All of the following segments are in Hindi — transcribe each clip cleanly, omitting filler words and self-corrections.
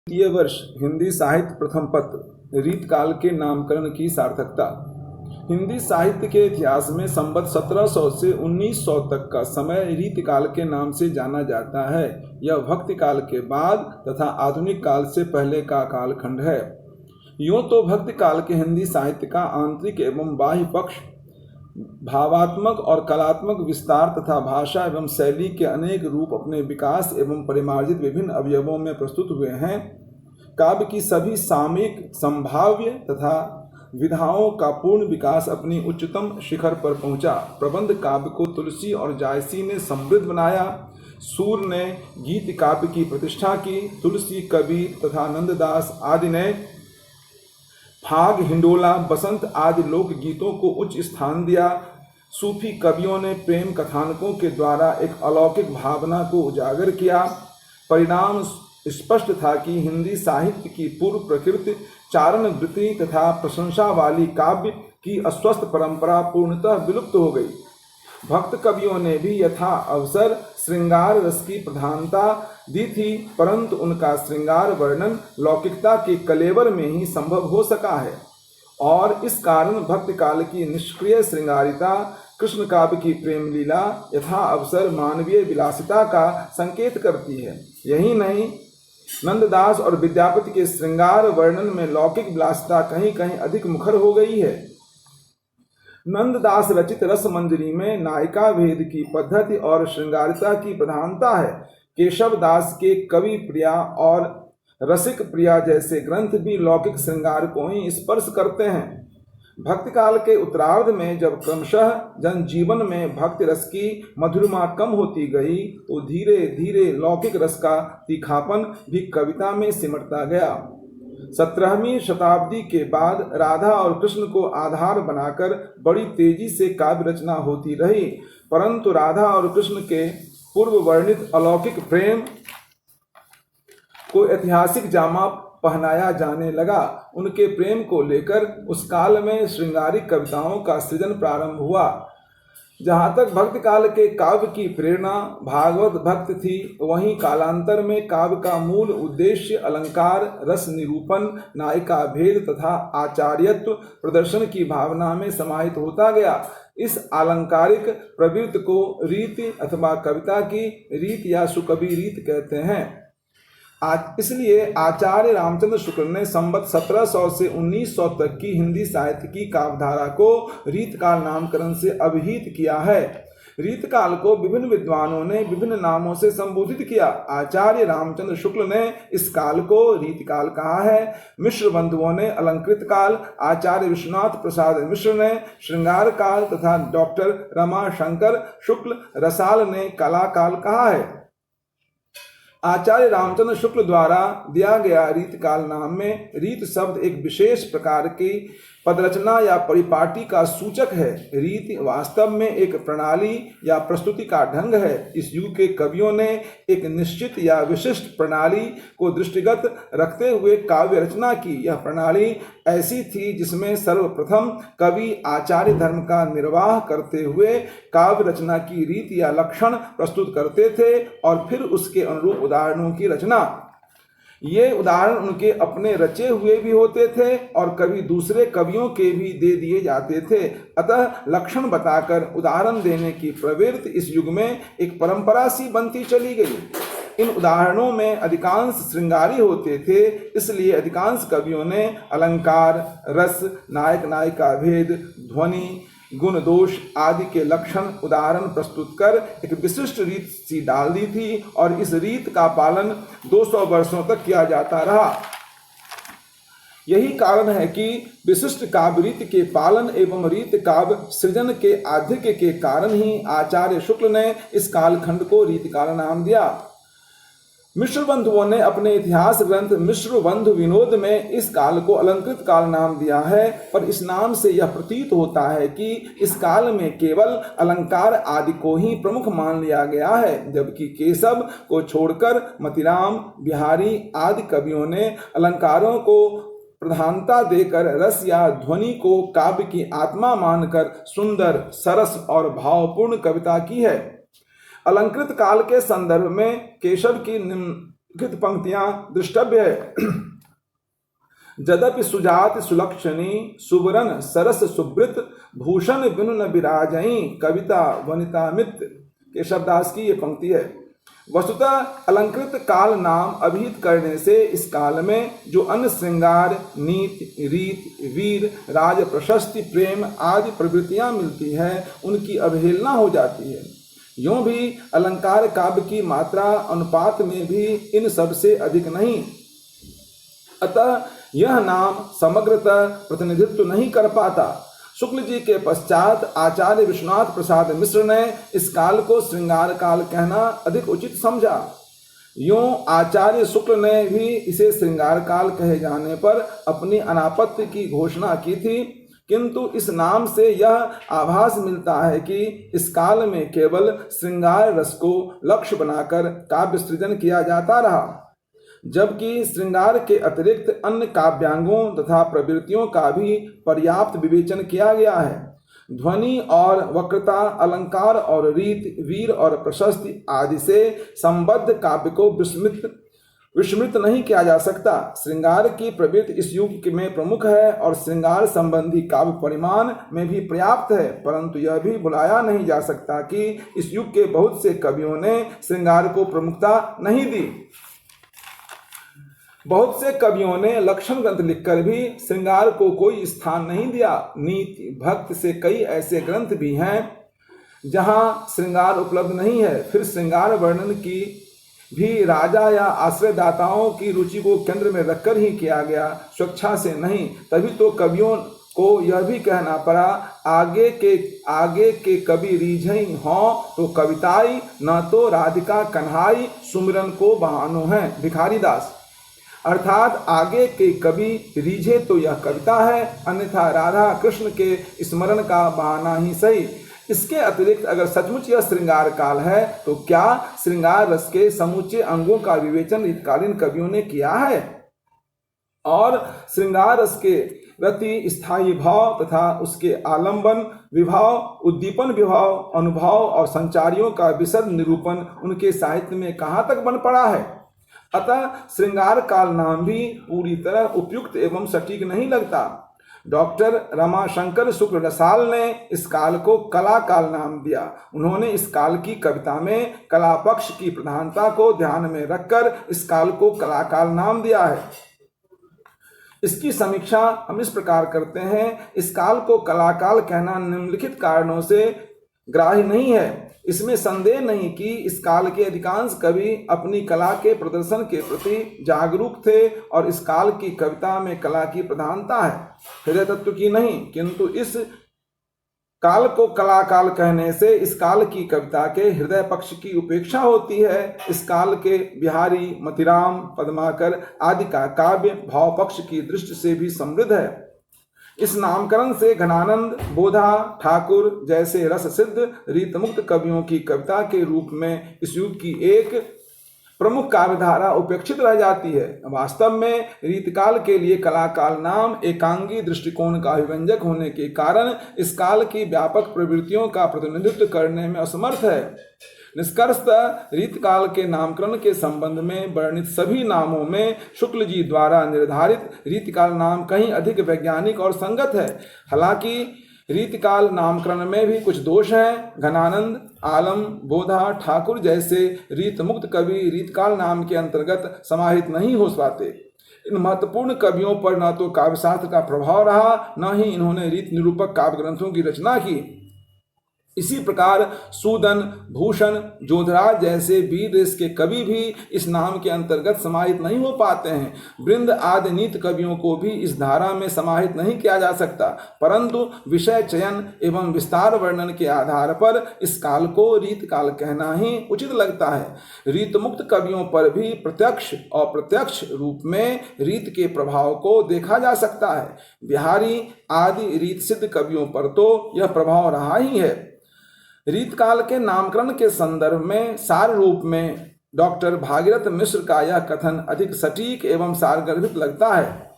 द्वितीय वर्ष हिंदी साहित्य प्रथम पत्र रीतकाल के नामकरण की सार्थकता। हिंदी साहित्य के इतिहास में संवत 1700 से 1900 तक का समय रीतकाल के नाम से जाना जाता है। यह भक्ति काल के बाद तथा आधुनिक काल से पहले का कालखंड है। यूँ तो भक्ति काल के हिंदी साहित्य का आंतरिक एवं बाह्य पक्ष, भावात्मक और कलात्मक विस्तार तथा भाषा एवं शैली के अनेक रूप अपने विकास एवं परिमार्जित विभिन्न अवयवों में प्रस्तुत हुए हैं। काव्य की सभी सामयिक, संभाव्य तथा विधाओं का पूर्ण विकास अपनी उच्चतम शिखर पर पहुंचा। प्रबंध काव्य को तुलसी और जायसी ने समृद्ध बनाया। सूर ने गीत काव्य की प्रतिष्ठा की। तुलसी, कबीर तथा नंददास आदि ने फाग, हिंडोला, बसंत आदि लोकगीतों को उच्च स्थान दिया। सूफी कवियों ने प्रेम कथानकों के द्वारा एक अलौकिक भावना को उजागर किया। परिणाम स्पष्ट था कि हिंदी साहित्य की पूर्व प्रकृति, चारण वृत्ति तथा प्रशंसा वाली काव्य की अस्वस्थ परंपरा पूर्णतः विलुप्त हो गई। भक्त कवियों ने भी यथा अवसर श्रृंगार रस की प्रधानता दी थी, परंतु उनका श्रृंगार वर्णन लौकिकता के कलेवर में ही संभव हो सका है और इस कारण भक्ति काल की निष्क्रिय श्रृंगारिता, कृष्ण काव्य की प्रेम लीला यथा अवसर मानवीय विलासिता का संकेत करती है। यही नहीं, नंददास और विद्यापति के श्रृंगार वर्णन में लौकिक विलासिता कहीं कहीं अधिक मुखर हो गई है। नंददास रचित रस मंजरी में नायिका भेद की पद्धति और श्रृंगारिता की प्रधानता है। केशव दास के कवि प्रिया और रसिक प्रिया जैसे ग्रंथ भी लौकिक श्रृंगार को ही स्पर्श करते हैं। भक्ति काल के उत्तरार्ध में जब क्रमशः जनजीवन में भक्ति रस की मधुरमा कम होती गई तो धीरे धीरे लौकिक रस का तीखापन भी कविता में सिमटता गया। 17वीं शताब्दी के बाद राधा और कृष्ण को आधार बनाकर बड़ी तेजी से काव्य रचना होती रही, परंतु राधा और कृष्ण के पूर्व वर्णित अलौकिक प्रेम को ऐतिहासिक जामा पहनाया जाने लगा। उनके प्रेम को लेकर उस काल में श्रृंगारिक कविताओं का सृजन प्रारंभ हुआ। जहाँ तक भक्ति काल के काव्य की प्रेरणा भागवत भक्त थी, वहीं कालांतर में काव्य का मूल उद्देश्य अलंकार, रस निरूपण, नायिका भेद तथा आचार्यत्व प्रदर्शन की भावना में समाहित होता गया। इस अलंकारिक प्रवृत्ति को रीति अथवा कविता की रीत या सुकवि रीत कहते हैं। इसलिए आचार्य रामचंद्र शुक्ल ने संवत 1700 से 1900 तक की हिंदी साहित्य की काव्यधारा को रीतकाल नामकरण से अभिहित किया है। रीतकाल को विभिन्न विद्वानों ने विभिन्न नामों से संबोधित किया। आचार्य रामचंद्र शुक्ल ने इस काल को रीतकाल कहा है। मिश्र बंधुओं ने अलंकृत काल, आचार्य विश्वनाथ प्रसाद मिश्र ने श्रृंगार काल तथा डॉक्टर रमाशंकर शुक्ल रसाल ने कला काल कहा है। आचार्य रामचंद्र शुक्ल द्वारा दिया गया रीतकाल नाम में रीत शब्द एक विशेष प्रकार की पदरचना या परिपाटी का सूचक है। रीत वास्तव में एक प्रणाली या प्रस्तुति का ढंग है। इस युग के कवियों ने एक निश्चित या विशिष्ट प्रणाली को दृष्टिगत रखते हुए काव्य रचना की। यह प्रणाली ऐसी थी जिसमें सर्वप्रथम कवि आचार्य धर्म का निर्वाह करते हुए काव्य रचना की रीत या लक्षण प्रस्तुत करते थे और फिर उसके अनुरूप उदाहरणों की रचना। ये उदाहरण उनके अपने रचे हुए भी होते थे और कभी दूसरे कवियों के भी दे दिए जाते थे। अतः लक्षण बताकर उदाहरण देने की प्रवृत्ति इस युग में एक परंपरा सी बनती चली गई। इन उदाहरणों में अधिकांश श्रृंगारी होते थे, इसलिए अधिकांश कवियों ने अलंकार, रस, नायक नायिका भेद, ध्वनि, गुण दोष आदि के लक्षण उदाहरण प्रस्तुत कर एक विशिष्ट रीत सी डाल दी थी और इस रीत का पालन 200 वर्षों तक किया जाता रहा। यही कारण है कि विशिष्ट काव्य रीत के पालन एवं रीत काव्य सृजन के आधिक्य के कारण ही आचार्य शुक्ल ने इस कालखंड को रीतकाल नाम दिया। मिश्र बंधुओं ने अपने इतिहास ग्रंथ मिश्र बंधु विनोद में इस काल को अलंकृत काल नाम दिया है, पर इस नाम से यह प्रतीत होता है कि इस काल में केवल अलंकार आदि को ही प्रमुख मान लिया गया है, जबकि केशव को छोड़कर मतिराम, बिहारी आदि कवियों ने अलंकारों को प्रधानता देकर रस या ध्वनि को काव्य की आत्मा मानकर सुंदर, सरस और भावपूर्ण कविता की है। अलंकृत काल के संदर्भ में केशव की कृत पंक्तियां दृष्टव्य है। जदपि सुजात सुलक्षणी सुवरन सरस सुब्रत भूषण बिनु न विराजई कविता वनिता मित्र। केशवदास की ये पंक्ति है। वस्तुतः अलंकृत काल नाम अभिहित करने से इस काल में जो अन्य श्रृंगार, नीति, रीत, वीर, राज, प्रशस्ति, प्रेम आदि प्रवृत्तियां मिलती है उनकी अवहेलना हो जाती है। यूं भी अलंकार काव्य की मात्रा अनुपात में भी इन सब से अधिक नहीं, अतः यह नाम समग्रतः प्रतिनिधित्व नहीं कर पाता। शुक्ल जी के पश्चात आचार्य विश्वनाथ प्रसाद मिश्र ने इस काल को श्रृंगार काल कहना अधिक उचित समझा। यूं आचार्य शुक्ल ने भी इसे श्रृंगार काल कहे जाने पर अपनी अनापत्ति की घोषणा की थी, किंतु इस नाम से यह आभास मिलता है कि इस काल में केवल श्रृंगार रस को लक्ष्य बनाकर काव्य सृजन किया जाता रहा, जबकि श्रृंगार के अतिरिक्त अन्य काव्यांगों तथा प्रवृत्तियों का भी पर्याप्त विवेचन किया गया है। ध्वनि और वक्रता, अलंकार और रीत, वीर और प्रशस्ति आदि से संबद्ध काव्य को विस्मृत नहीं किया जा सकता। श्रृंगार की प्रवृत्ति इस युग में प्रमुख है और श्रृंगार संबंधी काव्य परिमाण में भी पर्याप्त है, परंतु यह भी भुलाया नहीं जा सकता कि इस युग के बहुत से कवियों ने श्रृंगार को प्रमुखता नहीं दी। बहुत से कवियों ने लक्षण ग्रंथ लिखकर भी श्रृंगार को कोई स्थान नहीं दिया। नीति, भक्त से कई ऐसे ग्रंथ भी हैं जहां श्रृंगार उपलब्ध नहीं है। फिर श्रृंगार वर्णन की भी राजा या आश्रयदाताओं की रुचि को केंद्र में रखकर ही किया गया, स्वेच्छा से नहीं। तभी तो कवियों को यह भी कहना पड़ा, आगे के कवि रीझई हों तो कविताई, न तो राधिका कन्हाई सुमिरन को बहानो है। भिखारी दास। अर्थात आगे के कवि रीझे तो यह कविता है, अन्यथा राधा कृष्ण के स्मरण का बहाना ही सही। इसके अतिरिक्त अगर सचमुच यह श्रृंगार काल है तो क्या श्रृंगार रस के समूचे अंगों का विवेचन ऋतकालीन कवियों ने किया है? और श्रृंगार रस के रति, स्थायी भाव तथा उसके आलंबन, विभाव, उद्दीपन विभाव, अनुभव और संचारियों का विशद निरूपण उनके साहित्य में कहाँ तक बन पड़ा है? अतः श्रृंगार काल नाम भी पूरी तरह उपयुक्त एवं सटीक नहीं लगता। डॉक्टर रमाशंकर शुक्ल रसाल ने इस काल को कला काल नाम दिया। उन्होंने इस काल की कविता में कला पक्ष की प्रधानता को ध्यान में रखकर इस काल को कला काल नाम दिया है। इसकी समीक्षा हम इस प्रकार करते हैं, इस काल को कला काल कहना निम्नलिखित कारणों से ग्राह्य नहीं है। इसमें संदेह नहीं कि इस काल के अधिकांश कवि अपनी कला के प्रदर्शन के प्रति जागरूक थे और इस काल की कविता में कला की प्रधानता है, हृदय तत्व की नहीं। किंतु इस काल को कला काल कहने से इस काल की कविता के हृदय पक्ष की उपेक्षा होती है। इस काल के बिहारी, मतिराम, पद्माकर आदि का काव्य भाव पक्ष की दृष्टि से भी समृद्ध है। इस नामकरण से घनानंद, बोधा, ठाकुर जैसे रस सिद्ध रीतमुक्त कवियों की कविता के रूप में इस युग की एक प्रमुख काव्यधारा उपेक्षित रह जाती है। वास्तव में रीतकाल के लिए कला काल नाम एकांगी दृष्टिकोण का अभिव्यंजक होने के कारण इस काल की व्यापक प्रवृत्तियों का प्रतिनिधित्व करने में असमर्थ है। निष्कर्षतः रीतकाल के नामकरण के संबंध में वर्णित सभी नामों में शुक्ल जी द्वारा निर्धारित रीतकाल नाम कहीं अधिक वैज्ञानिक और संगत है। हालांकि रीतकाल नामकरण में भी कुछ दोष हैं। घनानंद, आलम, बोधा, ठाकुर जैसे रीतमुक्त कवि रीतकाल नाम के अंतर्गत समाहित नहीं हो पाते। इन महत्वपूर्ण कवियों पर न तो काव्यशास्त्र का प्रभाव रहा, न ही इन्होंने रीत निरूपक काव्य ग्रंथों की रचना की। इसी प्रकार सूदन, भूषण, जोधराज जैसे वीर देश के कवि भी इस नाम के अंतर्गत समाहित नहीं हो पाते हैं। वृंद आदि नीत कवियों को भी इस धारा में समाहित नहीं किया जा सकता, परंतु विषय चयन एवं विस्तार वर्णन के आधार पर इस काल को रीतकाल कहना ही उचित लगता है। रीतमुक्त कवियों पर भी प्रत्यक्ष और अप्रत्यक्ष रूप में रीत के प्रभाव को देखा जा सकता है। बिहारी आदि रीत सिद्ध कवियों पर तो यह प्रभाव रहा ही है। रीतकाल के नामकरण के संदर्भ में सार रूप में डॉक्टर भागीरथ मिश्र का यह कथन अधिक सटीक एवं सारगर्भित लगता है।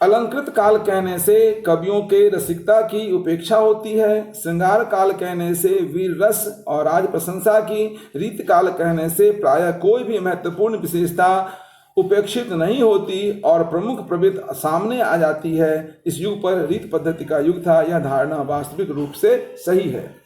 अलंकृत काल कहने से कवियों के रसिकता की उपेक्षा होती है। श्रृंगार काल कहने से वीर रस और राज प्रशंसा की, रीत काल कहने से प्रायः कोई भी महत्वपूर्ण विशेषता उपेक्षित नहीं होती और प्रमुख प्रवृत्ति सामने आ जाती है। इस युग पर रीत पद्धति का युग था, यह धारणा वास्तविक रूप से सही है।